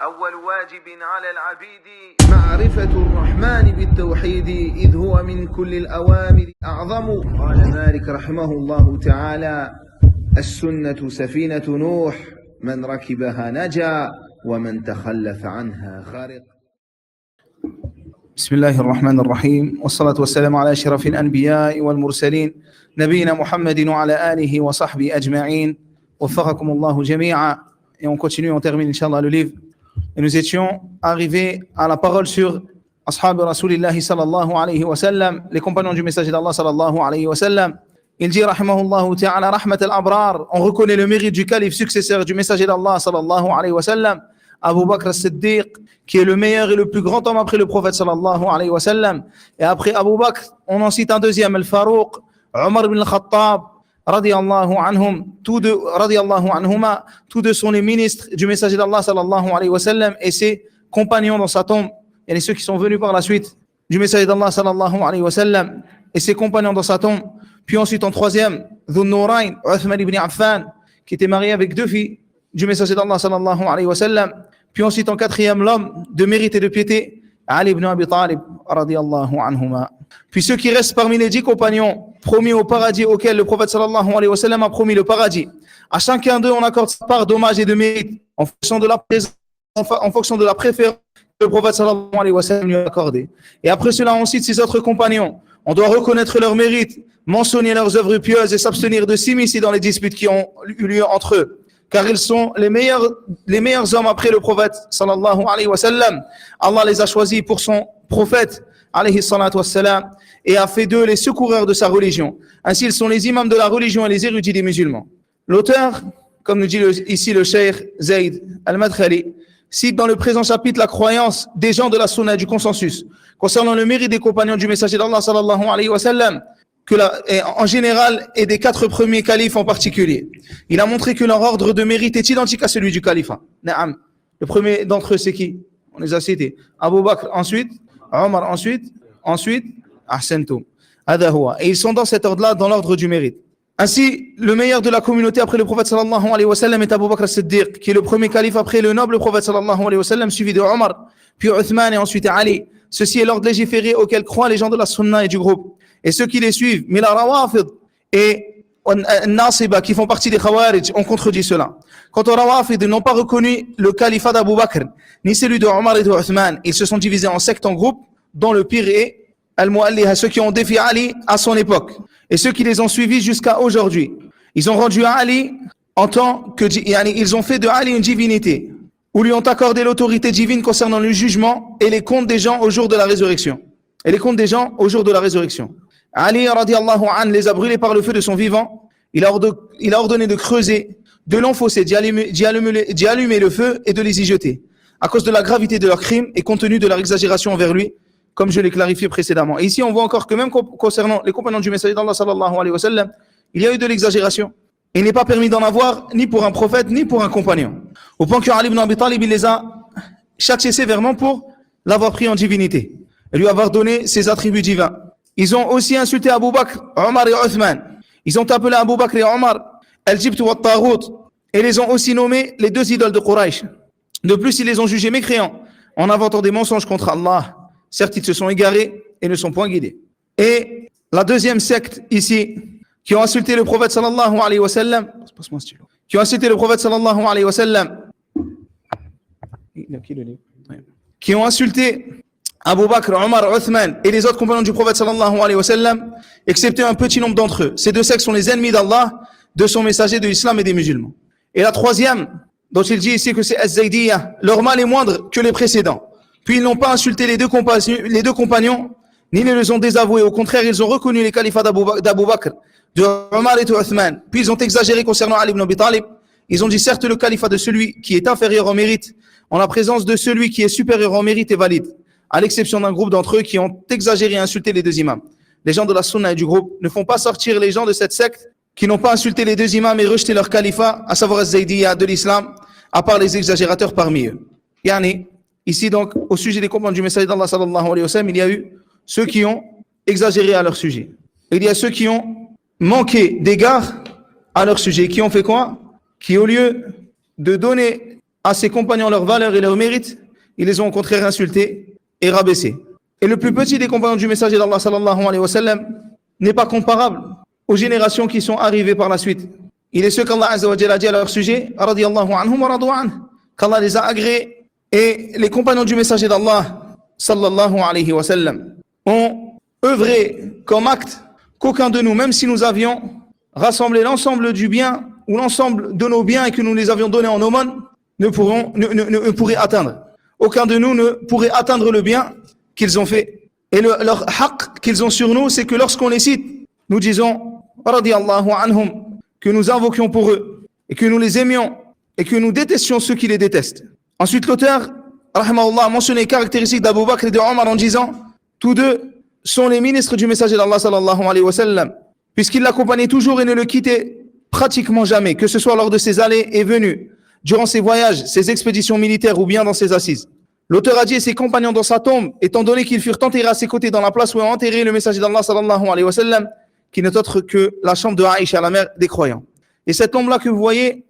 أول واجب على العبيد معرفة الرحمن بالتوحيد إذ هو من كل الأوامر أعظم. قال مالك رحمه الله تعالى: السنة سفينة نوح من ركبها نجا ومن تخلف عنها غرق. بسم الله الرحمن الرحيم، والصلاة والسلام على أشرف الأنبياء والمرسلين نبينا محمد وعلى آله وصحبه أجمعين. وفقكم الله جميعا. Et on continue, on termine Inch'Allah le livre. Et nous étions arrivés à la parole sur Ashab Rasulillahi sallallahu alayhi wa sallam, les compagnons du messager d'Allah sallallahu alayhi wa sallam. Il dit rahimahullah ta'ala rahmat al-abrar, on reconnaît le mérite du calife successeur du messager d'Allah sallallahu alayhi wa sallam, Abu Bakr as-Siddiq, qui est le meilleur et le plus grand homme après le prophète sallallahu alayhi wa sallam. Et après Abu Bakr, on en cite un deuxième, Al-Farouq, Omar ibn al-Khattab, radiyallahu anhum, tous deux sont les ministres du messager d'Allah sallallahu alayhi wa sallam et ses compagnons dans sa tombe. Et ceux qui sont venus par la suite du messager d'Allah sallallahu alayhi wa sallam et ses compagnons dans sa tombe. Puis ensuite en troisième, Dhun Nourayn, Uthman ibn Affan, qui était marié avec deux filles du messager d'Allah sallallahu alayhi wa sallam. Puis ensuite en quatrième, l'homme de mérite et de piété, Ali ibn Abi Talib, radiyallahu anhuma. Puis ceux qui restent parmi les 10 compagnons promis au paradis auquel le prophète sallallahu alayhi wa sallam a promis le paradis. À chacun d'eux, on accorde sa part d'hommage et de mérite en fonction de la préférence que le prophète sallallahu alayhi wa sallam lui a accordée. Et après cela, on cite ses autres compagnons. On doit reconnaître leur mérite, mentionner leurs œuvres pieuses et s'abstenir de s'immiscer dans les disputes qui ont eu lieu entre eux. Car ils sont les meilleurs hommes après le prophète sallallahu alayhi wa sallam. Allah les a choisis pour son prophète alayhi salatu wassalam et a fait d'eux les secoureurs de sa religion. Ainsi, ils sont les imams de la religion et les érudits des musulmans. L'auteur, comme nous dit ici le cheikh Zayd al-Madkhali, cite dans le présent chapitre la croyance des gens de la sunna et du consensus concernant le mérite des compagnons du messager d'Allah sallallahu alayhi wa sallam, en général et des 4 premiers califes en particulier. Il a montré que leur ordre de mérite est identique à celui du califat. Naam. Le premier d'entre eux, c'est qui? On les a cités. Abu Bakr, ensuite, Omar, ensuite, Ahsantum. Hadha huwa. Et ils sont dans cet ordre-là, dans l'ordre du mérite. Ainsi, le meilleur de la communauté après le prophète sallallahu alayhi wa sallam est Abu Bakr as-Siddiq, qui est le premier calife après le noble prophète sallallahu alayhi wa sallam, suivi de Omar, puis Uthman et ensuite Ali. Ceci est l'ordre légiféré auquel croient les gens de la sunna et du groupe. Et ceux qui les suivent, mais la Rawafid et Nasiba, qui font partie des Khawarij, ont contredit cela. Quant aux Rawafid, ils n'ont pas reconnu le califat d'Abu Bakr, ni celui de Omar et de Uthman. Ils se sont divisés en sectes, en groupes, dont le pire est Al-Mu'alliha, ceux qui ont défié Ali à son époque, et ceux qui les ont suivis jusqu'à aujourd'hui. Ils ont rendu Ali en tant que, ils ont fait de Ali une divinité, ou lui ont accordé l'autorité divine concernant le jugement et les comptes des gens au jour de la résurrection. Ali radiallahu anhu les a brûlés par le feu de son vivant. Il a ordonné de creuser de longs fossés, d'y allumer le feu et de les y jeter. À cause de la gravité de leur crime et compte tenu de leur exagération envers lui, comme je l'ai clarifié précédemment. Et ici, on voit encore que même concernant les compagnons du messager d'Allah sallallahu alayhi wa sallam, il y a eu de l'exagération. Il n'est pas permis d'en avoir ni pour un prophète ni pour un compagnon. Au point que Ali ibn Abi Talib, il les a châtiés sévèrement pour l'avoir pris en divinité et lui avoir donné ses attributs divins. Ils ont aussi insulté Abu Bakr, Omar et Uthman. Ils ont appelé Abu Bakr et Omar Al-Jibt wa Taghut et les ont aussi nommés les 2 idoles de Quraysh. De plus, ils les ont jugés mécréants en inventant des mensonges contre Allah. Certes, ils se sont égarés et ne sont point guidés. Et la deuxième secte ici, qui ont insulté le prophète sallallahu alayhi wa sallam, qui ont insulté Abu Bakr, Omar, Uthman et les autres compagnons du prophète sallallahu alayhi wa sallam, excepté un petit nombre d'entre eux. Ces 2 sectes sont les ennemis d'Allah, de son messager, de l'islam et des musulmans. Et la troisième, dont il dit ici que c'est Az-Zaydiyya, leur mal est moindre que les précédents. Puis ils n'ont pas insulté les deux compagnons, ni ne les ont désavoués. Au contraire, ils ont reconnu les califats d'Abu Bakr, de Omar et de Uthman. Puis ils ont exagéré concernant Ali ibn Abi Talib. Ils ont dit certes le califat de celui qui est inférieur en mérite, en la présence de celui qui est supérieur en mérite est valide, à l'exception d'un groupe d'entre eux qui ont exagéré et insulté les 2 imams. Les gens de la sunna et du groupe ne font pas sortir les gens de cette secte qui n'ont pas insulté les 2 imams et rejeté leur califat, à savoir Az-Zaydiyya de l'islam, à part les exagérateurs parmi eux. Ici donc, au sujet des compagnons du messager d'Allah sallallahu alayhi wa sallam, il y a eu ceux qui ont exagéré à leur sujet. Il y a ceux qui ont manqué d'égard à leur sujet. Qui ont fait quoi? Qui au lieu de donner à ses compagnons leurs valeurs et leurs mérites, ils les ont au contraire insultés et rabaissés. Et le plus petit des compagnons du messager d'Allah sallallahu alayhi wa sallam n'est pas comparable aux générations qui sont arrivées par la suite. Il est ce qu'Allah azza wa jalla a dit à leur sujet, radiyallahu anhum wa radu an, qu'Allah les a agréés. Et les compagnons du messager d'Allah sallallahu alayhi wa sallam ont œuvré comme acte qu'aucun de nous, même si nous avions rassemblé l'ensemble du bien ou l'ensemble de nos biens et que nous les avions donnés en aumône, ne pourrait atteindre. Aucun de nous ne pourrait atteindre le bien qu'ils ont fait. Et leur haqq qu'ils ont sur nous, c'est que lorsqu'on les cite, nous disons radiyallahu anhum, que nous invoquions pour eux et que nous les aimions et que nous détestions ceux qui les détestent. Ensuite, l'auteur, rahimahullah, a mentionné les caractéristiques d'Abu Bakr et de Omar en disant tous deux sont les ministres du messager d'Allah sallallahu alayhi wa sallam, puisqu'ils l'accompagnaient toujours et ne le quittaient pratiquement jamais, que ce soit lors de ses allées et venues, durant ses voyages, ses expéditions militaires ou bien dans ses assises. L'auteur a dit ses compagnons dans sa tombe, étant donné qu'ils furent enterrés à ses côtés dans la place où est enterré le messager d'Allah sallallahu alayhi wa sallam, qui n'est autre que la chambre de Aïcha, la mère des croyants. Et cette tombe-là que vous voyez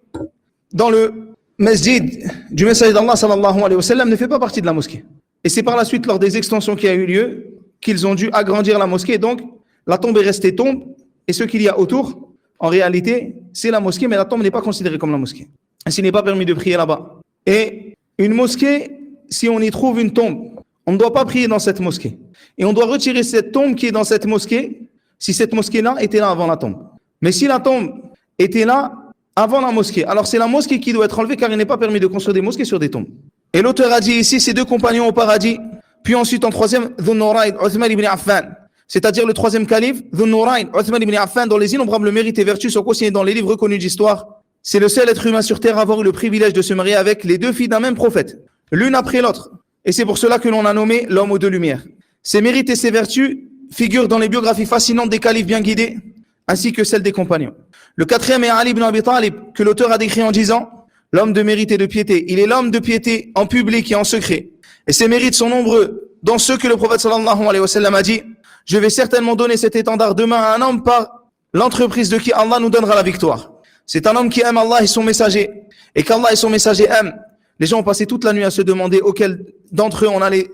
dans le masjid du messager d'Allah sallallahu alayhi wa sallam ne fait pas partie de la mosquée. Et c'est par la suite, lors des extensions qui a eu lieu, qu'ils ont dû agrandir la mosquée. Donc, la tombe est restée tombe, et ce qu'il y a autour, en réalité, c'est la mosquée, mais la tombe n'est pas considérée comme la mosquée. Ainsi, il n'est pas permis de prier là-bas. Et une mosquée, si on y trouve une tombe, on ne doit pas prier dans cette mosquée. Et on doit retirer cette tombe qui est dans cette mosquée, si cette mosquée-là était là avant la tombe. Mais si la tombe était là avant la mosquée, alors c'est la mosquée qui doit être enlevée, car il n'est pas permis de construire des mosquées sur des tombes. Et l'auteur a dit ici, ces deux compagnons au paradis, puis ensuite en troisième, Dhun Nurayn, Uthman ibn Affan, c'est-à-dire le troisième calife, Dhun Nurayn, Uthman ibn Affan, dont les innombrables mérites et vertus sont consignés dans les livres reconnus d'histoire. C'est le seul être humain sur terre à avoir eu le privilège de se marier avec les deux filles d'un même prophète, l'une après l'autre. Et c'est pour cela que l'on a nommé l'homme aux deux lumières. Ses mérites et ses vertus figurent dans les biographies fascinantes des califes bien guidés, ainsi que celles des compagnons. Le quatrième est Ali ibn Abi Talib, que l'auteur a décrit en disant l'homme de mérite et de piété. Il est l'homme de piété en public et en secret. Et ses mérites sont nombreux, dans ceux que le prophète sallallahu alayhi wa sallam a dit je vais certainement donner cet étendard demain à un homme par l'entreprise de qui Allah nous donnera la victoire. C'est un homme qui aime Allah et son messager, et qu'Allah et son messager aiment. Les gens ont passé toute la nuit à se demander auquel d'entre eux on allait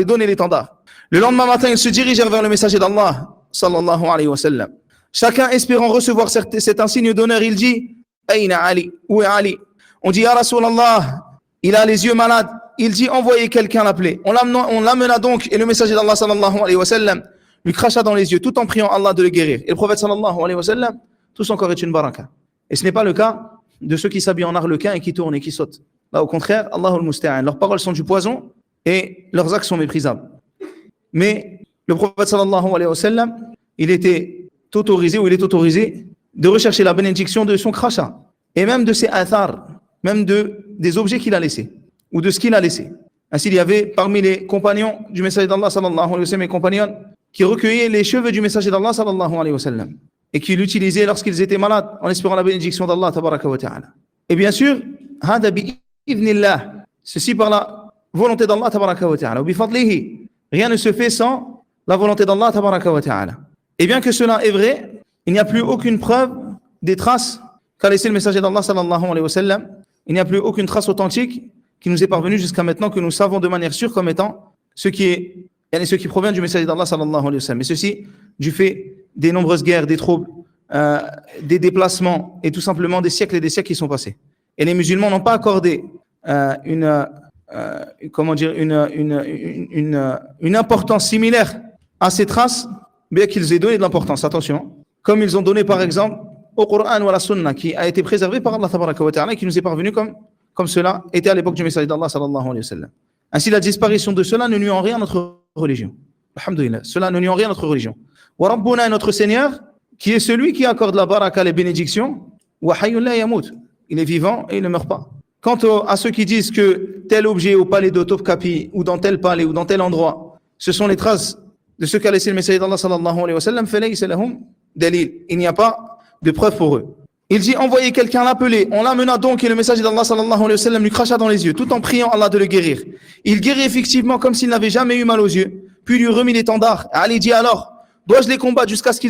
donner l'étendard. Le lendemain matin, ils se dirigèrent vers le messager d'Allah sallallahu alayhi wa sallam. Chacun espérant recevoir cet insigne d'honneur, il dit Aïna Ali, où est Ali? On dit Ya Rasulallah, il a les yeux malades. Il dit envoyez quelqu'un l'appeler. On l'amena donc, et le messager d'Allah sallallahu alayhi wa sallam lui cracha dans les yeux tout en priant Allah de le guérir. Et le prophète sallallahu alayhi wa sallam, tout son corps est une baraka. Et ce n'est pas le cas de ceux qui s'habillent en arlequin et qui tournent et qui sautent. Là, au contraire, Allahul Musta'an, leurs paroles sont du poison et leurs actes sont méprisables. Mais le prophète sallallahu alayhi wa sallam, il est autorisé de rechercher la bénédiction de son crachat et même de ses athar, même des objets qu'il a laissés ou de ce qu'il a laissé. Ainsi, il y avait parmi les compagnons du messager d'Allah sallallahu alayhi wa sallam, les compagnons qui recueillaient les cheveux du messager d'Allah sallallahu alayhi wa sallam et qui l'utilisaient lorsqu'ils étaient malades en espérant la bénédiction d'Allah tabaraka wa ta'ala. Et bien sûr, hada bi idhnillah, ceci par la volonté d'Allah tabaraka wa ta'ala. Bi fadlihi, rien ne se fait sans la volonté d'Allah tabaraka wa ta'ala. Et bien que cela est vrai, il n'y a plus aucune preuve des traces qu'a laissé le messager d'Allah sallallahu alayhi wa sallam. Il n'y a plus aucune trace authentique qui nous est parvenue jusqu'à maintenant, que nous savons de manière sûre comme étant ce qui provient du messager d'Allah sallallahu alayhi wa sallam. Et ceci du fait des nombreuses guerres, des troubles, des déplacements et tout simplement des siècles et des siècles qui sont passés. Et les musulmans n'ont pas accordé une importance similaire à ces traces, bien qu'ils aient donné de l'importance, attention, comme ils ont donné par exemple au Coran ou à la Sunna, qui a été préservé par Allah tabaraka wa ta'ala et qui nous est parvenu comme cela était à l'époque du messager d'Allah sallallahu alayhi wa sallam. Ainsi, la disparition de cela ne nuit en rien à notre religion. Alhamdulillah, cela ne nuit en rien à notre religion. Wa Rabbuna est notre Seigneur, qui est celui qui accorde la baraka, les bénédictions. Wa hayyun la yamut, il est vivant et il ne meurt pas. Quant à ceux qui disent que tel objet au palais de Topkapi ou dans tel palais ou dans tel endroit, ce sont les traces de ce qu'a laissé le messager d'Allah sallallahu alayhi wa sallam, falaysa lahum dalil. Il n'y a pas de preuve pour eux. Il dit envoyez quelqu'un l'appeler. On l'amena donc et le messager d'Allah sallallahu alayhi wa sallam lui cracha dans les yeux tout en priant Allah de le guérir. Il guérit effectivement comme s'il n'avait jamais eu mal aux yeux, puis lui remit l'étendard. Ali dit alors dois-je les combattre jusqu'à ce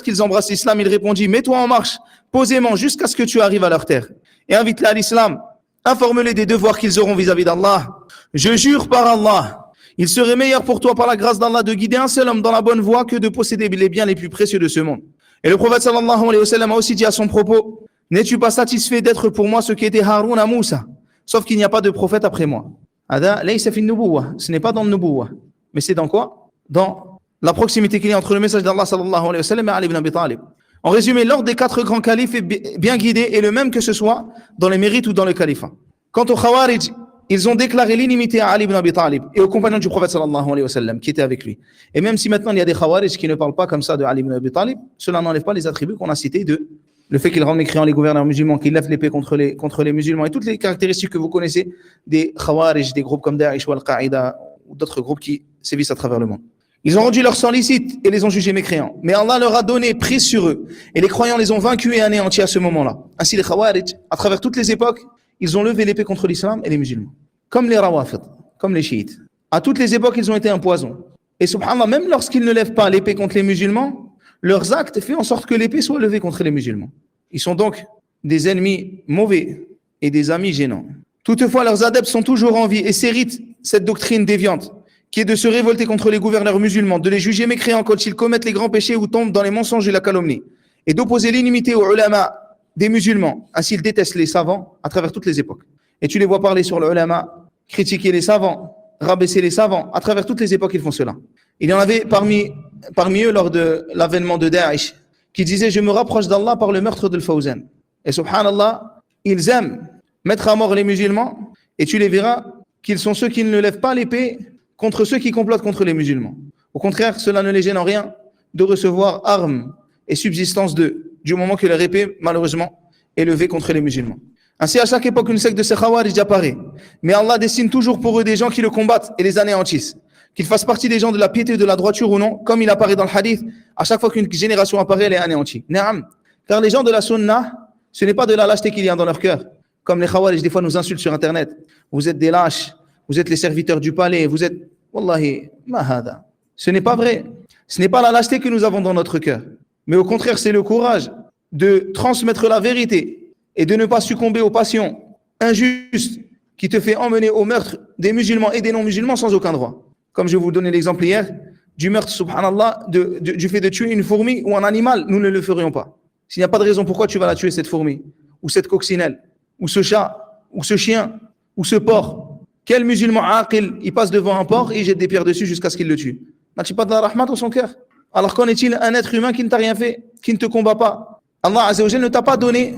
qu'ils embrassent l'islam? Il répondit mets-toi en marche posément jusqu'à ce que tu arrives à leur terre et invite-les à l'islam informe-les des devoirs qu'ils auront vis-à-vis d'Allah. Je jure par Allah, il serait meilleur pour toi par la grâce d'Allah de guider un seul homme dans la bonne voie que de posséder les biens les plus précieux de ce monde. Et le prophète sallallahu alayhi wa sallam a aussi dit à son propos, n'es-tu pas satisfait d'être pour moi ce qui était Haroun à Moussa, sauf qu'il n'y a pas de prophète après moi. Ce n'est pas dans le nubuwa, mais c'est dans quoi? Dans la proximité qu'il y a entre le message d'Allah sallallahu alayhi wa sallam et Ali ibn Abi Talib. En résumé, l'ordre des 4 grands califes est bien guidé et le même que ce soit dans les mérites ou dans le califat. Quant aux Khawarij, ils ont déclaré l'inimité à Ali ibn Abi Talib et aux compagnons du prophète sallallahu alayhi wa sallam qui étaient avec lui. Et même si maintenant il y a des Khawarij qui ne parlent pas comme ça de Ali ibn Abi Talib, cela n'enlève pas les attributs qu'on a cités de le fait qu'ils rendent mécréants les gouverneurs musulmans, qu'ils lèvent l'épée contre les musulmans et toutes les caractéristiques que vous connaissez des Khawarij, des groupes comme Daesh ou Al-Qaïda ou d'autres groupes qui sévissent à travers le monde. Ils ont rendu leur sang licite et les ont jugés mécréants. Mais Allah leur a donné prise sur eux. Et les croyants les ont vaincus et anéantis à ce moment-là. Ainsi les Khawarij, à travers toutes les époques, ils ont levé l'épée contre l'islam et les musulmans. Comme les Rawafid, comme les chiites. À toutes les époques, ils ont été un poison. Et subhanallah, même lorsqu'ils ne lèvent pas l'épée contre les musulmans, leurs actes font en sorte que l'épée soit levée contre les musulmans. Ils sont donc des ennemis mauvais et des amis gênants. Toutefois, leurs adeptes sont toujours en vie et s'héritent cette doctrine déviante qui est de se révolter contre les gouverneurs musulmans, de les juger mécréants quand ils commettent les grands péchés ou tombent dans les mensonges et la calomnie, et d'opposer l'inimité aux ulama des musulmans. Ainsi, ils détestent les savants à travers toutes les époques. Et tu les vois parler sur le ulama, critiquer les savants, rabaisser les savants. À travers toutes les époques, ils font cela. Il y en avait parmi eux lors de l'avènement de Daesh qui disaient « Je me rapproche d'Allah par le meurtre de Fawzan ». Et subhanallah, ils aiment mettre à mort les musulmans et tu les verras qu'ils sont ceux qui ne lèvent pas l'épée contre ceux qui complotent contre les musulmans. Au contraire, cela ne les gêne en rien de recevoir armes et subsistance d'eux, du moment que leur épée, malheureusement, est levée contre les musulmans. Ainsi, à chaque époque, une secte de ces Khawarij apparaît. Mais Allah destine toujours pour eux des gens qui le combattent et les anéantissent. Qu'ils fassent partie des gens de la piété et de la droiture ou non, comme il apparaît dans le hadith, à chaque fois qu'une génération apparaît, elle est anéantie. Naam. Car les gens de la sunna, ce n'est pas de la lâcheté qu'il y a dans leur cœur. Comme les Khawarij, des fois, nous insultent sur Internet. Vous êtes des lâches. Vous êtes les serviteurs du palais, vous êtes... Wallahi, ma hada. Ce n'est pas vrai. Ce n'est pas la lâcheté que nous avons dans notre cœur. Mais au contraire, c'est le courage de transmettre la vérité et de ne pas succomber aux passions injustes qui te fait emmener au meurtre des musulmans et des non-musulmans sans aucun droit. Comme je vous donnais l'exemple hier, du meurtre, subhanallah, du fait de tuer une fourmi ou un animal, nous ne le ferions pas. S'il n'y a pas de raison pourquoi tu vas la tuer, cette fourmi, ou cette coccinelle, ou ce chat, ou ce chien, ou ce porc. Quel musulman aqil, il passe devant un porc et il jette des pierres dessus jusqu'à ce qu'il le tue? N'as-tu pas de la rahmat dans son cœur? Alors qu'en est-il un être humain qui ne t'a rien fait, qui ne te combat pas? Allah Azza wa Jal ne t'a pas donné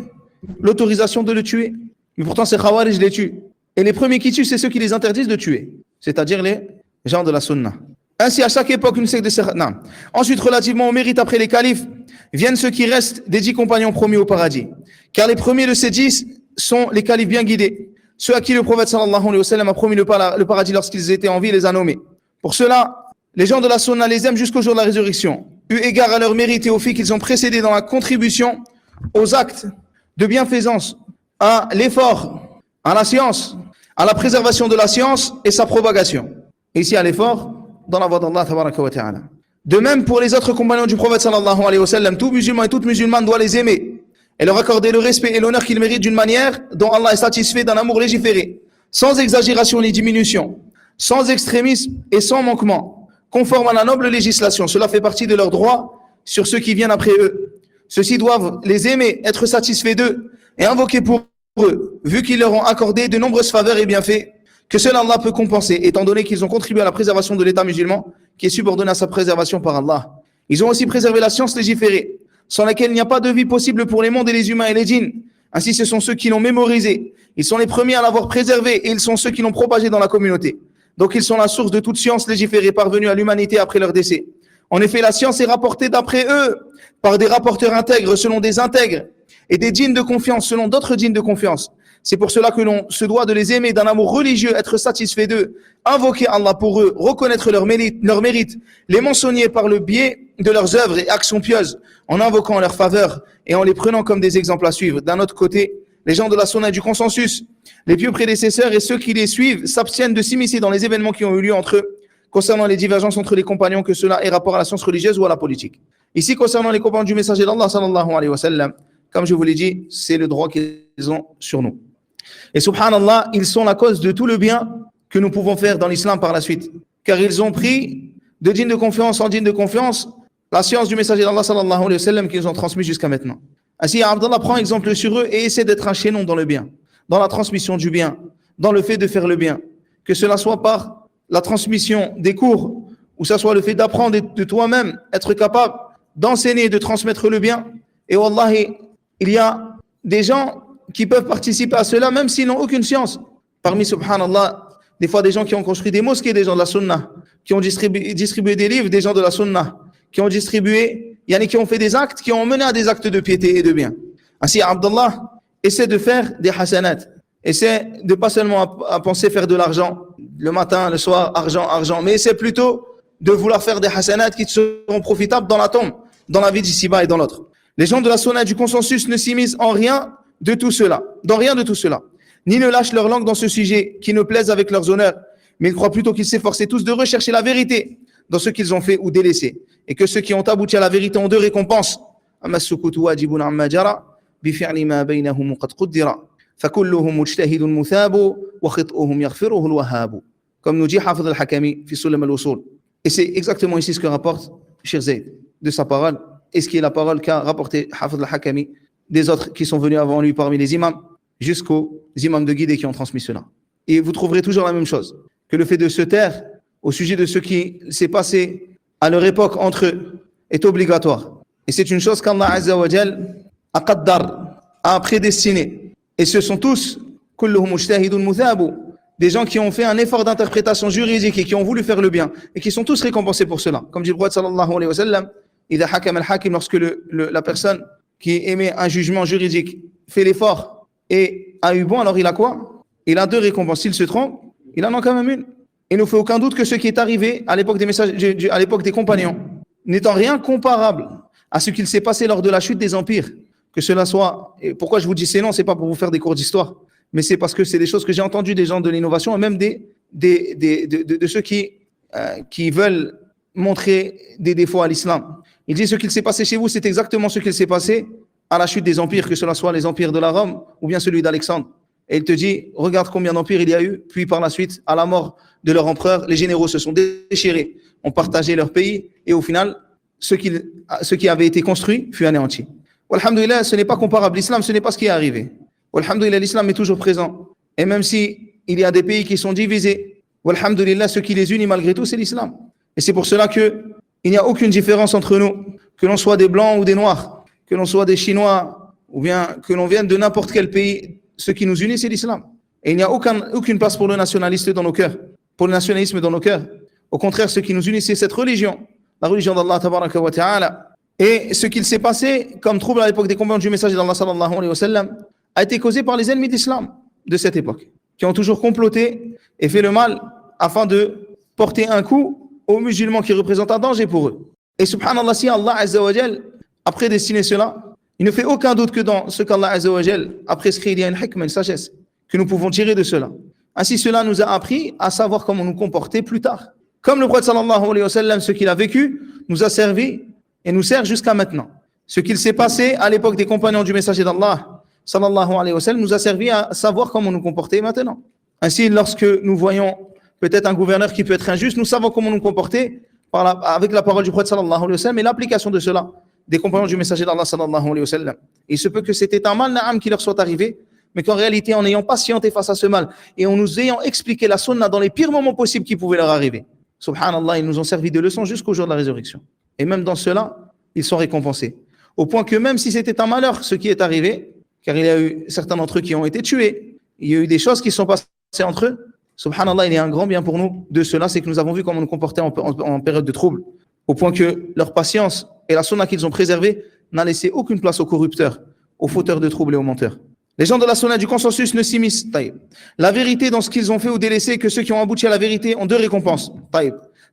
l'autorisation de le tuer. Mais pourtant, ces Khawarij les tuent. Et les premiers qui tuent, c'est ceux qui les interdisent de tuer. C'est-à-dire les gens de la sunna. Ainsi, à chaque époque, une secte de ces... Non. Ensuite, relativement au mérite après les califes, viennent ceux qui restent des 10 compagnons promis au paradis. Car les premiers de ces 10 sont les califes bien guidés. Ceux à qui le prophète sallallahu alayhi wa sallam a promis le paradis lorsqu'ils étaient en vie, les a nommés. Pour cela, les gens de la sunna les aiment jusqu'au jour de la résurrection, eu égard à leur mérite et au fait qu'ils ont précédé dans la contribution aux actes de bienfaisance, à l'effort, à la science, à la préservation de la science et sa propagation. Et ici à l'effort, dans la voie d'Allah tabaraka wa ta'ala. De même pour les autres compagnons du prophète sallallahu alayhi wa sallam, tout musulman et toute musulmane doit les aimer et leur accorder le respect et l'honneur qu'ils méritent d'une manière dont Allah est satisfait, d'un amour légiféré, sans exagération ni diminution, sans extrémisme et sans manquement, conforme à la noble législation. Cela fait partie de leurs droits sur ceux qui viennent après eux. Ceux-ci doivent les aimer, être satisfaits d'eux et invoquer pour eux, vu qu'ils leur ont accordé de nombreuses faveurs et bienfaits, que seul Allah peut compenser, étant donné qu'ils ont contribué à la préservation de l'État musulman, qui est subordonné à sa préservation par Allah. Ils ont aussi préservé la science légiférée, sans laquelle il n'y a pas de vie possible pour les mondes et les humains et les djinns. Ainsi, ce sont ceux qui l'ont mémorisé. Ils sont les premiers à l'avoir préservé et ils sont ceux qui l'ont propagé dans la communauté. Donc, ils sont la source de toute science légiférée parvenue à l'humanité après leur décès. En effet, la science est rapportée d'après eux par des rapporteurs intègres selon des intègres et des djinns de confiance selon d'autres djinns de confiance. C'est pour cela que l'on se doit de les aimer d'un amour religieux, être satisfait d'eux, invoquer Allah pour eux, reconnaître leur mérite, les mentionner par le biais de leurs œuvres et actions pieuses, en invoquant leur faveur et en les prenant comme des exemples à suivre. D'un autre côté, les gens de la sunna et du consensus, les pieux prédécesseurs et ceux qui les suivent s'abstiennent de s'immiscer dans les événements qui ont eu lieu entre eux, concernant les divergences entre les compagnons, que cela ait rapport à la science religieuse ou à la politique. Ici, concernant les compagnons du messager d'Allah, sallallahu alayhi wa sallam, comme je vous l'ai dit, c'est le droit qu'ils ont sur nous. Et subhanallah, ils sont la cause de tout le bien que nous pouvons faire dans l'islam par la suite. Car ils ont pris de digne de confiance en digne de confiance la science du messager d'Allah sallallahu alayhi wa sallam qu'ils ont transmis jusqu'à maintenant. Ainsi, Abdallah prend exemple sur eux et essaie d'être un chaînon dans le bien, dans la transmission du bien, dans le fait de faire le bien. Que cela soit par la transmission des cours, ou ça soit le fait d'apprendre de toi-même, être capable d'enseigner et de transmettre le bien. Et wallahi, il y a des gens qui peuvent participer à cela même s'ils n'ont aucune science. Parmi, subhanallah, des fois des gens qui ont construit des mosquées, des gens de la sunna, qui ont distribué des livres, des gens de la sunna, qui ont distribué, qui ont fait des actes, qui ont mené à des actes de piété et de bien. Ainsi, Abdallah essaie de faire des hasanat, essaie de pas seulement à penser faire de l'argent, le matin, le soir, argent, mais essaie plutôt de vouloir faire des hasanat qui seront profitables dans la tombe, dans la vie d'ici-bas et dans l'autre. Les gens de la sunna du consensus ne s'immiscent en rien de tout cela, dans rien de tout cela, ni ne lâchent leur langue dans ce sujet qui ne plaise avec leurs honneurs, mais ils croient plutôt qu'ils s'efforcent tous de rechercher la vérité dans ce qu'ils ont fait ou délaissé, et que ceux qui ont abouti à la vérité ont deux récompenses. Comme nous dit Hafid al-Hakami fi Sulam al-Usul. Et c'est exactement ici ce que rapporte Cheikh Zayd de sa parole, et ce qui est la parole qu'a rapporté Hafid al-Hakami des autres qui sont venus avant lui parmi les imams, jusqu'aux imams de guide et qui ont transmis cela. Et vous trouverez toujours la même chose, que le fait de se taire au sujet de ce qui s'est passé à leur époque entre eux est obligatoire. Et c'est une chose qu'Allah Azza wa Jal a qaddar, a prédestiné. Et ce sont tous kulluhum mujtahidun muthabu, des gens qui ont fait un effort d'interprétation juridique et qui ont voulu faire le bien et qui sont tous récompensés pour cela. Comme dit le prophète sallallahu alayhi wa sallam, idha hakam al-hakim, lorsque la personne qui émet un jugement juridique fait l'effort et a eu bon, alors il a quoi? Il a deux récompenses. S'il se trompe, il en a quand même une. Il ne fait aucun doute que ce qui est arrivé à l'époque à l'époque des compagnons n'étant rien comparable à ce qu'il s'est passé lors de la chute des empires, que cela soit, et pourquoi je vous dis ces noms, c'est pas pour vous faire des cours d'histoire, mais c'est parce que c'est des choses que j'ai entendues des gens de l'innovation et même de ceux qui veulent montrer des défauts à l'islam. Il dit ce qu'il s'est passé chez vous, c'est exactement ce qu'il s'est passé à la chute des empires, que cela soit les empires de la Rome ou bien celui d'Alexandre. Et il te dit, regarde combien d'empires il y a eu, puis par la suite, à la mort de leur empereur, les généraux se sont déchirés, ont partagé leur pays, et au final, ce qui avait été construit fut anéanti. Walhamdulillah, ce n'est pas comparable. L'islam, ce n'est pas ce qui est arrivé. Walhamdulillah, l'islam est toujours présent. Et même si il y a des pays qui sont divisés, walhamdulillah, ce qui les unit malgré tout, c'est l'islam. Et c'est pour cela qu'il n'y a aucune différence entre nous, que l'on soit des blancs ou des noirs, que l'on soit des Chinois, ou bien que l'on vienne de n'importe quel pays. Ce qui nous unit, c'est l'islam. Et il n'y a aucune place pour le nationalisme dans nos cœurs. Pour le nationalisme dans nos cœurs. Au contraire, ce qui nous unit, c'est cette religion. La religion d'Allah, tabaraka wa ta'ala. Et ce qu'il s'est passé comme trouble à l'époque des compagnons du messager d'Allah, sallallahu alayhi wa sallam, a été causé par les ennemis d'islam de cette époque, qui ont toujours comploté et fait le mal afin de porter un coup aux musulmans qui représentent un danger pour eux. Et subhanallah, si Allah Azza wa Jal a prédestiné cela, il ne fait aucun doute que dans ce qu'Allah Azza wa Jal a prescrit, il y a une hikmah, une sagesse, que nous pouvons tirer de cela. Ainsi, cela nous a appris à savoir comment nous comporter plus tard. Comme le prophète sallallahu alayhi wa sallam, ce qu'il a vécu, nous a servi et nous sert jusqu'à maintenant. Ce qu'il s'est passé à l'époque des compagnons du messager d'Allah, sallallahu alayhi wa sallam, nous a servi à savoir comment nous comporter maintenant. Ainsi, lorsque nous voyons peut-être un gouverneur qui peut être injuste, nous savons comment nous comporter avec la parole du prophète sallallahu alayhi wa sallam et l'application de cela des compagnons du messager d'Allah sallallahu alayhi wa sallam. Il se peut que c'était un mal na'am qui leur soit arrivé, mais qu'en réalité, en ayant patienté face à ce mal et en nous ayant expliqué la sunna dans les pires moments possibles qui pouvaient leur arriver, subhanallah, ils nous ont servi de leçon jusqu'au jour de la résurrection. Et même dans cela, ils sont récompensés. Au point que même si c'était un malheur ce qui est arrivé, car il y a eu certains d'entre eux qui ont été tués, il y a eu des choses qui sont passées entre eux, subhanallah, il y a un grand bien pour nous de cela, c'est que nous avons vu comment nous comporter en période de trouble, au point que leur patience et la sunna qu'ils ont préservée n'a laissé aucune place aux corrupteurs, aux fauteurs de troubles et aux menteurs. Les gens de la sunna du consensus ne s'immiscent. La vérité dans ce qu'ils ont fait ou délaissé, que ceux qui ont abouti à la vérité ont deux récompenses.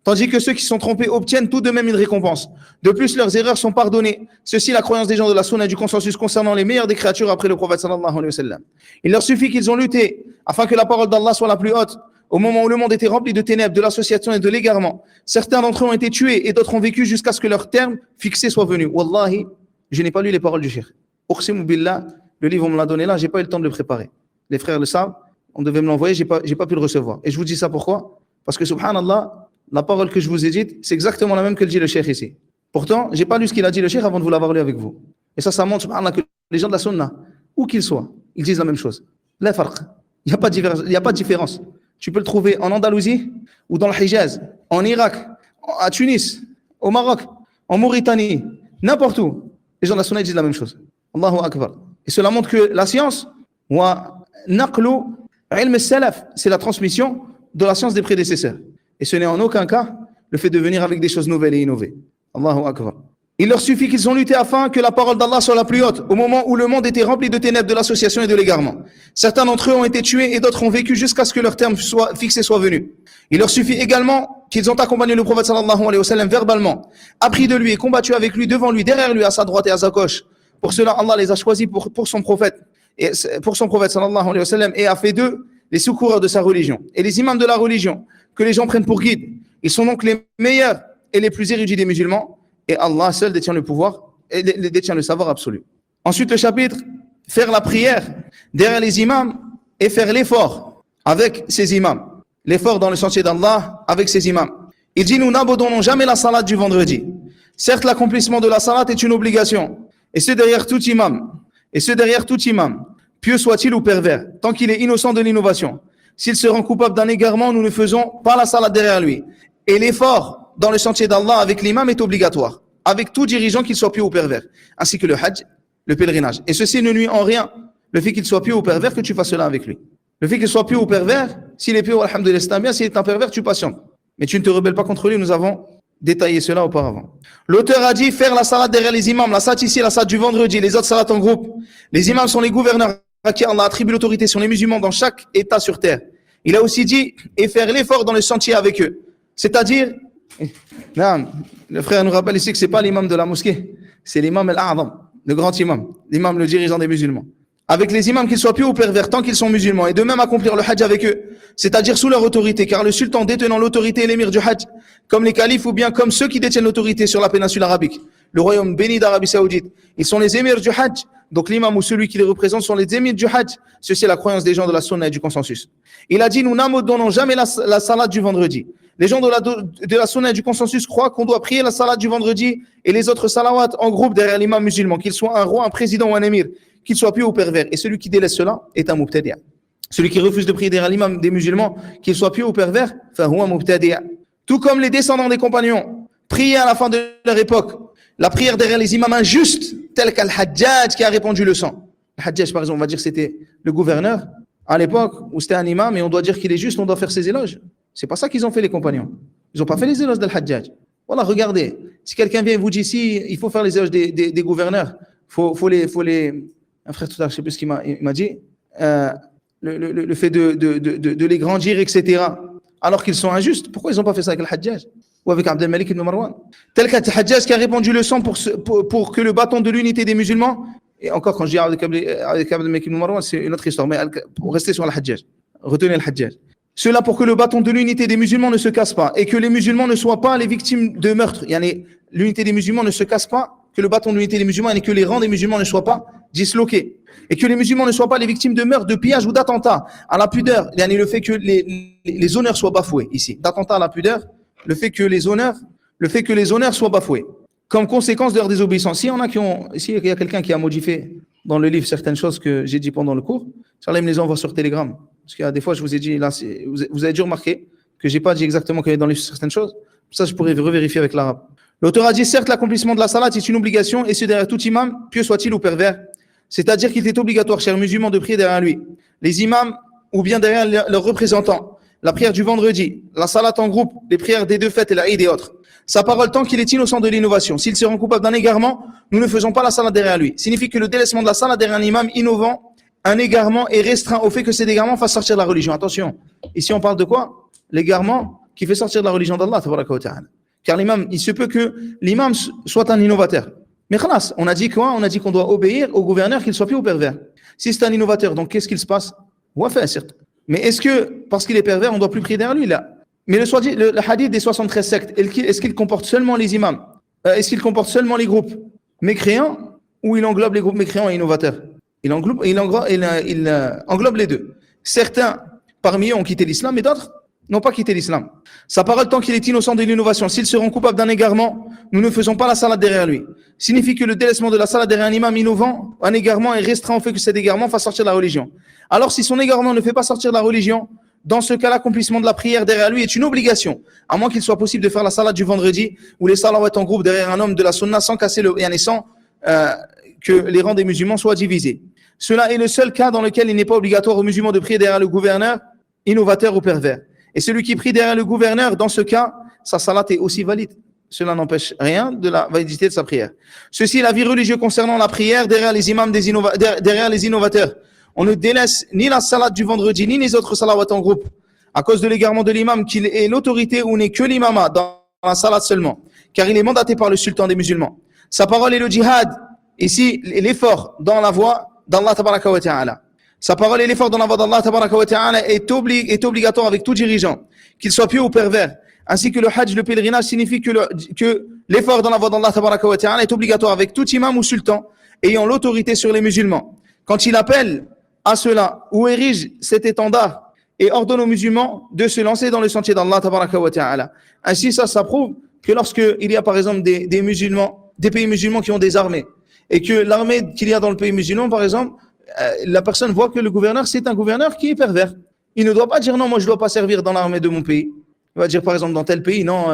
Tandis que ceux qui sont trompés obtiennent tout de même une récompense. De plus, leurs erreurs sont pardonnées. Ceci est la croyance des gens de la sunna du consensus concernant les meilleurs des créatures après le prophète sallallahu alayhi wa sallam. Il leur suffit qu'ils ont lutté afin que la parole d'Allah soit la plus haute. Au moment où le monde était rempli de ténèbres, de l'association et de l'égarement, certains d'entre eux ont été tués et d'autres ont vécu jusqu'à ce que leur terme fixé soit venu. Wallahi, je n'ai pas lu les paroles du cheikh. Uqsimu billah, le livre on me l'a donné là, j'ai pas eu le temps de le préparer. Les frères le savent. On devait me l'envoyer, j'ai pas pu le recevoir. Et je vous dis ça pourquoi? Parce que subhanallah, la parole que je vous ai dite, c'est exactement la même que le dit le cheikh ici. Pourtant, j'ai pas lu ce qu'il a dit le cheikh avant de vous l'avoir lu avec vous. Et ça montre subhanallah que les gens de la sunna, où qu'ils soient, ils disent la même chose. La farq. Il n'y a pas de différence. Tu peux le trouver en Andalousie ou dans le Hijaz, en Irak, à Tunis, au Maroc, en Mauritanie, n'importe où. Les gens de la sunna disent la même chose. Allahu Akbar. Et cela montre que la science, c'est la transmission de la science des prédécesseurs. Et ce n'est en aucun cas le fait de venir avec des choses nouvelles et innovées. Allahu Akbar. Il leur suffit qu'ils ont lutté afin que la parole d'Allah soit la plus haute, au moment où le monde était rempli de ténèbres, de l'association et de l'égarement. Certains d'entre eux ont été tués et d'autres ont vécu jusqu'à ce que leur terme fixé soit venu. Il leur suffit également qu'ils ont accompagné le prophète sallallahu alayhi wa sallam verbalement, appris de lui et combattu avec lui, devant lui, derrière lui, à sa droite et à sa gauche. Pour cela, Allah les a choisis pour son prophète, sallallahu alayhi wa sallam, et a fait d'eux les secoureurs de sa religion et les imams de la religion que les gens prennent pour guide. Ils sont donc les meilleurs et les plus érudits des musulmans. Et Allah seul détient le pouvoir et détient le savoir absolu. Ensuite, le chapitre, faire la prière derrière les imams et faire l'effort avec ces imams. L'effort dans le sentier d'Allah avec ces imams. Il dit, nous n'abandonnons jamais la salat du vendredi. Certes, l'accomplissement de la salat est une obligation. Et ce derrière tout imam, pieux soit-il ou pervers, tant qu'il est innocent de l'innovation. S'il se rend coupable d'un égarement, nous ne faisons pas la salat derrière lui. Et l'effort dans le sentier d'Allah avec l'imam est obligatoire, avec tout dirigeant qu'il soit pieux ou pervers, ainsi que le hajj, le pèlerinage. Et ceci ne nuit en rien, le fait qu'il soit pieux ou pervers, que tu fasses cela avec lui. Le fait qu'il soit pieux ou pervers, s'il est pieux, alhamdoulilah, c'est bien, s'il est un pervers, tu patientes. Mais tu ne te rebelles pas contre lui, nous avons détaillé cela auparavant. L'auteur a dit faire la salat derrière les imams, la salat ici, la salat du vendredi, les autres salats en groupe. Les imams sont les gouverneurs à qui Allah attribue l'autorité sur les musulmans dans chaque état sur terre. Il a aussi dit, et faire l'effort dans le sentier avec eux. C'est-à-dire, non, le frère nous rappelle ici que ce n'est pas l'imam de la mosquée, c'est l'imam al-A'zam, le grand imam, l'imam, le dirigeant des musulmans. Avec les imams, qu'ils soient pieux ou pervers, tant qu'ils sont musulmans, et de même accomplir le hajj avec eux, c'est-à-dire sous leur autorité, car le sultan détenant l'autorité et l'émir du hajj, comme les califes ou bien comme ceux qui détiennent l'autorité sur la péninsule arabique, le royaume béni d'Arabie Saoudite, ils sont les émirs du hajj, donc l'imam ou celui qui les représente sont les émirs du hajj. Ceci est la croyance des gens de la sunna et du consensus. Il a dit, nous n'abandonnons jamais la salat du vendredi. Les gens de la sunna et du consensus croient qu'on doit prier la salat du vendredi et les autres salawats en groupe derrière l'imam musulman, qu'il soit un roi, un président ou un émir, qu'il soit pieux ou pervers. Et celui qui délaisse cela est un mubtadi'. Celui qui refuse de prier derrière l'imam des musulmans, qu'il soit pieux ou pervers, fahuwa mubtadi'. Tout comme les descendants des compagnons priaient à la fin de leur époque la prière derrière les imams injustes, tel qu'Al-Hajjaj qui a répandu le sang. Al-Hajjaj, par exemple, on va dire que c'était le gouverneur à l'époque où c'était un imam et on doit dire qu'il est juste, on doit faire ses éloges. C'est pas ça qu'ils ont fait les compagnons. Ils n'ont pas fait les éloges d'Al-Hajjaj. Voilà, regardez. Si quelqu'un vient et vous dit si il faut faire les éloges des gouverneurs, faut les. Un frère tout à l'heure, je sais plus ce qu'il m'a dit. Le fait de les grandir, etc. Alors qu'ils sont injustes. Pourquoi ils n'ont pas fait ça avec Al-Hajjaj ou avec Abd al-Malik ibn Marwan? Tel qu'Al-Hajjaj qui a répandu le sang pour que le bâton de l'unité des musulmans. Et encore, quand je dis avec Abd al-Malik ibn Marwan, c'est une autre histoire. Mais pour rester sur Al-Hajjaj, retenez Al-Hajjaj. Cela pour que le bâton de l'unité des musulmans ne se casse pas et que les musulmans ne soient pas les victimes de meurtres. L'unité des musulmans ne se casse pas, que le bâton de l'unité des musulmans et que les rangs des musulmans ne soient pas disloqués. Et que les musulmans ne soient pas les victimes de meurtres, de pillages ou d'attentats à la pudeur. Le fait que les honneurs soient bafoués ici. D'attentats à la pudeur, le fait que les honneurs soient bafoués. Comme conséquence de leur désobéissance. Ici, il y a quelqu'un qui a modifié dans le livre certaines choses que j'ai dit pendant le cours. Inch'Allah, il me les envoie sur Telegram. Parce qu'il y a des fois, je vous ai dit, là, vous avez dû remarquer que j'ai pas dit exactement qu'il y avait dans le livre certaines choses. Ça, je pourrais revérifier avec l'arabe. L'auteur a dit, certes, l'accomplissement de la salat est une obligation, et c'est derrière tout imam, pieux soit-il ou pervers. C'est-à-dire qu'il est obligatoire, chers musulmans, de prier derrière lui. Les imams, ou bien derrière leurs représentants. La prière du vendredi, la salat en groupe, les prières des deux fêtes et la Eid et autres. Sa parole, tant qu'il est innocent de l'innovation. S'il se rend coupable d'un égarement, nous ne faisons pas la salat derrière lui. Signifie que le délaissement de la salat derrière un imam innovant, un égarement est restreint au fait que cet égarement fasse sortir de la religion. Attention, ici on parle de quoi? L'égarement qui fait sortir de la religion d'Allah, tabaraka wa ta'ala. Car l'imam, il se peut que l'imam soit un innovateur. Mais khalas, on a dit quoi? On a dit qu'on doit obéir au gouverneur, qu'il soit pieux ou pervers. Si c'est un innovateur, donc qu'est-ce qu'il se passe? On va faire, certes. Mais est-ce que, parce qu'il est pervers, on doit plus prier derrière lui, là? Mais le hadith des 73 sectes, est-ce qu'il comporte seulement les imams? Est-ce qu'il comporte seulement les groupes mécréants, ou il englobe les groupes mécréants et innovateurs? englobe les deux. Certains parmi eux ont quitté l'islam, mais d'autres n'ont pas quitté l'islam. Sa parole, tant qu'il est innocent de l'innovation, s'il se rend coupable d'un égarement, nous ne faisons pas la salade derrière lui. Signifie que le délaissement de la salade derrière un imam innovant, un égarement est restreint au fait que cet égarement fasse sortir de la religion. Alors si son égarement ne fait pas sortir de la religion, dans ce cas, l'accomplissement de la prière derrière lui est une obligation, à moins qu'il soit possible de faire la salade du vendredi ou les salawats en groupe derrière un homme de la sunna sans casser le sans que les rangs des musulmans soient divisés. Cela est le seul cas dans lequel il n'est pas obligatoire aux musulmans de prier derrière le gouverneur, innovateur ou pervers. Et celui qui prie derrière le gouverneur, dans ce cas, sa salat est aussi valide. Cela n'empêche rien de la validité de sa prière. Ceci est l'avis religieux concernant la prière derrière les imams derrière les innovateurs. On ne délaisse ni la salat du vendredi, ni les autres salawats en groupe, à cause de l'égarement de l'imam, qu'il est l'autorité ou n'est que l'imama dans la salat seulement, car il est mandaté par le sultan des musulmans. Sa parole est le djihad, ici l'effort dans la voie d'Allah tabaraka wa ta'ala. Sa parole et l'effort dans la voie d'Allah tabaraka wa ta'ala est obligatoire avec tout dirigeant, qu'il soit pieux ou pervers. Ainsi que le hajj, le pèlerinage, signifie que l'effort dans la voie d'Allah tabaraka wa ta'ala est obligatoire avec tout imam ou sultan ayant l'autorité sur les musulmans. Quand il appelle à cela ou érige cet étendard et ordonne aux musulmans de se lancer dans le sentier d'Allah tabaraka wa ta'ala. Ainsi, ça prouve que lorsqu'il y a par exemple des pays musulmans qui ont des armées et que l'armée qu'il y a dans le pays musulman, par exemple, la personne voit que le gouverneur, c'est un gouverneur qui est pervers. Il ne doit pas dire non, moi je ne dois pas servir dans l'armée de mon pays. Il va dire par exemple dans tel pays, non,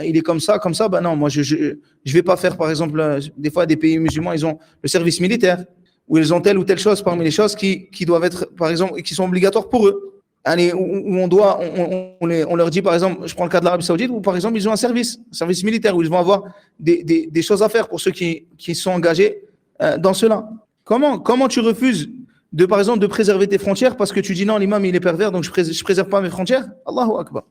il est comme ça, bah non, moi je vais pas faire par exemple, des fois des pays musulmans, ils ont le service militaire, ou ils ont telle ou telle chose parmi les choses qui doivent être, par exemple, qui sont obligatoires pour eux. Allez, où on leur dit par exemple, je prends le cas de l'Arabie Saoudite, où par exemple ils ont un service militaire, où ils vont avoir des choses à faire pour ceux qui sont engagés dans cela. Comment tu refuses par exemple de préserver tes frontières parce que tu dis non, l'imam il est pervers, donc je préserve pas mes frontières? Allahu Akbar.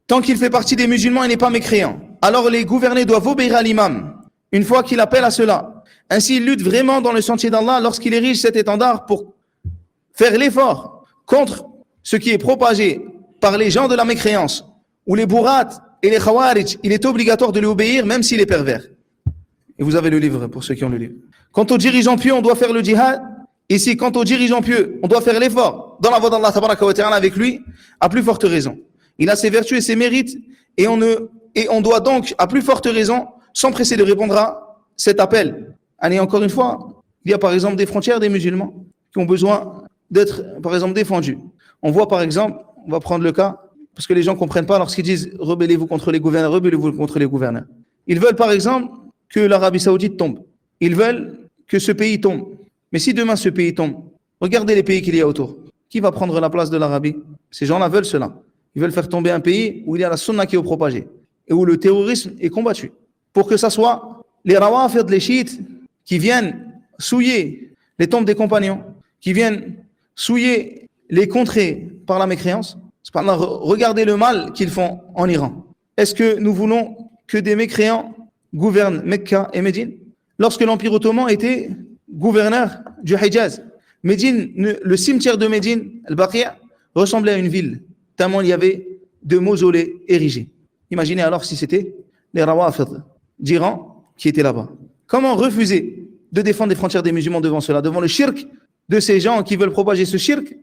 Tant qu'il fait partie des musulmans, il n'est pas mécréant. Alors les gouvernés doivent obéir à l'imam une fois qu'il appelle à cela. Ainsi, il lutte vraiment dans le sentier d'Allah lorsqu'il érige cet étendard pour faire l'effort contre ce qui est propagé par les gens de la mécréance ou les bourrats et les khawarij. Il est obligatoire de lui obéir même s'il est pervers. Et vous avez le livre pour ceux qui ont le livre. Quant aux dirigeants pieux, on doit faire le djihad. Ici, quant aux dirigeants pieux, on doit faire l'effort dans la voie d'Allah tabaraka wa ta'ala avec lui, à plus forte raison. Il a ses vertus et ses mérites, et on doit donc, à plus forte raison, s'empresser de répondre à cet appel. Allez, encore une fois, il y a par exemple des frontières des musulmans qui ont besoin d'être, par exemple, défendues. On voit par exemple, on va prendre le cas, parce que les gens ne comprennent pas lorsqu'ils disent « rebellez-vous contre les gouverneurs, rebellez-vous contre les gouverneurs ». Ils veulent par exemple que l'Arabie Saoudite tombe. Ils veulent que ce pays tombe. Mais si demain ce pays tombe, regardez les pays qu'il y a autour. Qui va prendre la place de l'Arabie? Ces gens-là veulent cela. Ils veulent faire tomber un pays où il y a la sunna qui est propagée et où le terrorisme est combattu. Pour que ça soit les rawafid, les chiites, qui viennent souiller les tombes des compagnons, qui viennent souiller les contrées par la mécréance. Regardez le mal qu'ils font en Iran. Est-ce que nous voulons que des mécréants gouvernent Mecca et Médine? Lorsque l'Empire ottoman était gouverneur du Hijaz, Médine, le cimetière de Médine, Al-Baqi', ressemblait à une ville, tellement il y avait de mausolées érigés. Imaginez alors si c'était les Rawafid d'Iran qui étaient là-bas. Comment refuser de défendre les frontières des musulmans devant cela, devant le shirk de ces gens qui veulent propager ce shirk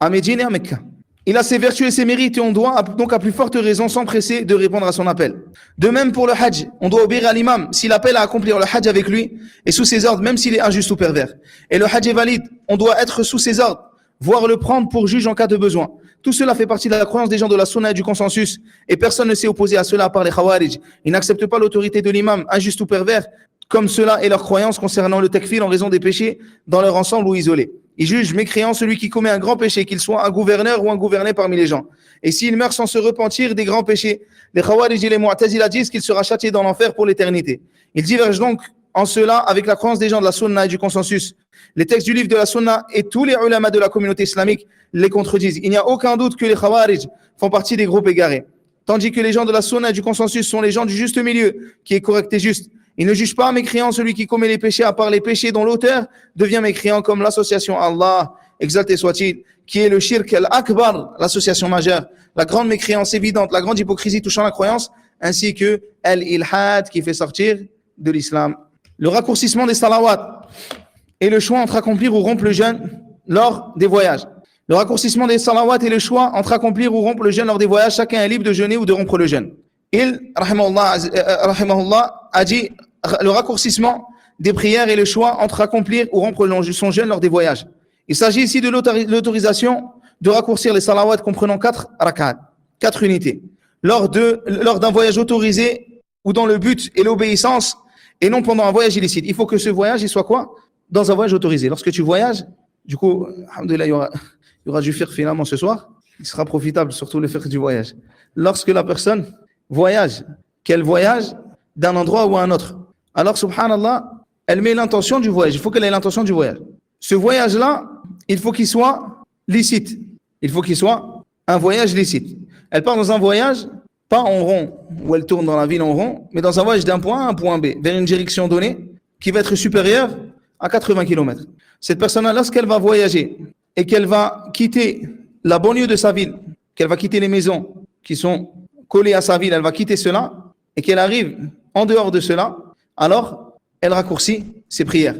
à Médine et à Mecca? Il a ses vertus et ses mérites et on doit donc à plus forte raison s'empresser de répondre à son appel. De même pour le hajj, on doit obéir à l'imam s'il appelle à accomplir le hajj avec lui et sous ses ordres, même s'il est injuste ou pervers. Et le hajj est valide, on doit être sous ses ordres, voire le prendre pour juge en cas de besoin. Tout cela fait partie de la croyance des gens de la sunna et du consensus et personne ne s'est opposé à cela à part les khawarij. Ils n'acceptent pas l'autorité de l'imam, injuste ou pervers, comme cela est leur croyance concernant le takfir en raison des péchés dans leur ensemble ou isolés. Ils jugent mécréant celui qui commet un grand péché, qu'il soit un gouverneur ou un gouverné parmi les gens. Et s'il meurt sans se repentir des grands péchés, les Khawarij et les Mu'tazila disent qu'il sera châtié dans l'enfer pour l'éternité. Ils divergent donc en cela avec la croyance des gens de la Sunna et du consensus. Les textes du livre de la Sunna et tous les ulama de la communauté islamique les contredisent. Il n'y a aucun doute que les Khawarij font partie des groupes égarés. Tandis que les gens de la Sunna et du consensus sont les gens du juste milieu, qui est correct et juste. Il ne juge pas mécréant celui qui commet les péchés à part les péchés dont l'auteur devient mécréant comme l'association Allah, exalté soit-il, qui est le shirk al-akbar, l'association majeure, la grande mécréance évidente, la grande hypocrisie touchant la croyance, ainsi que al-ilhad qui fait sortir de l'islam. Le raccourcissement des salawats et le choix entre accomplir ou rompre le jeûne lors des voyages. Le raccourcissement des salawats et le choix entre accomplir ou rompre le jeûne lors des voyages, chacun est libre de jeûner ou de rompre le jeûne. Il, rahimahullah, a dit le raccourcissement des prières et le choix entre accomplir ou rompre son jeûne lors des voyages. Il s'agit ici de l'autorisation de raccourcir les salawats comprenant 4 rak'at, 4 unités, lors d'un voyage autorisé ou dans le but et l'obéissance et non pendant un voyage illicite. Il faut que ce voyage il soit quoi? Dans un voyage autorisé. Lorsque tu voyages, du coup, alhamdoulilah, il y aura du fiqh finalement ce soir. Il sera profitable, surtout le fiqh du voyage. Lorsque la personne voyage, qu'elle voyage d'un endroit ou à un autre, alors subhanallah, elle met l'intention du voyage. Il faut qu'elle ait l'intention du voyage. Ce voyage-là, il faut qu'il soit licite. Il faut qu'il soit un voyage licite. Elle part dans un voyage, pas en rond, où elle tourne dans la ville en rond, mais dans un voyage d'un point A à un point B, vers une direction donnée, qui va être supérieure à 80 km. Cette personne-là, lorsqu'elle va voyager et qu'elle va quitter la banlieue de sa ville, qu'elle va quitter les maisons qui sont collées à sa ville, elle va quitter cela, et qu'elle arrive en dehors de cela, alors elle raccourcit ses prières.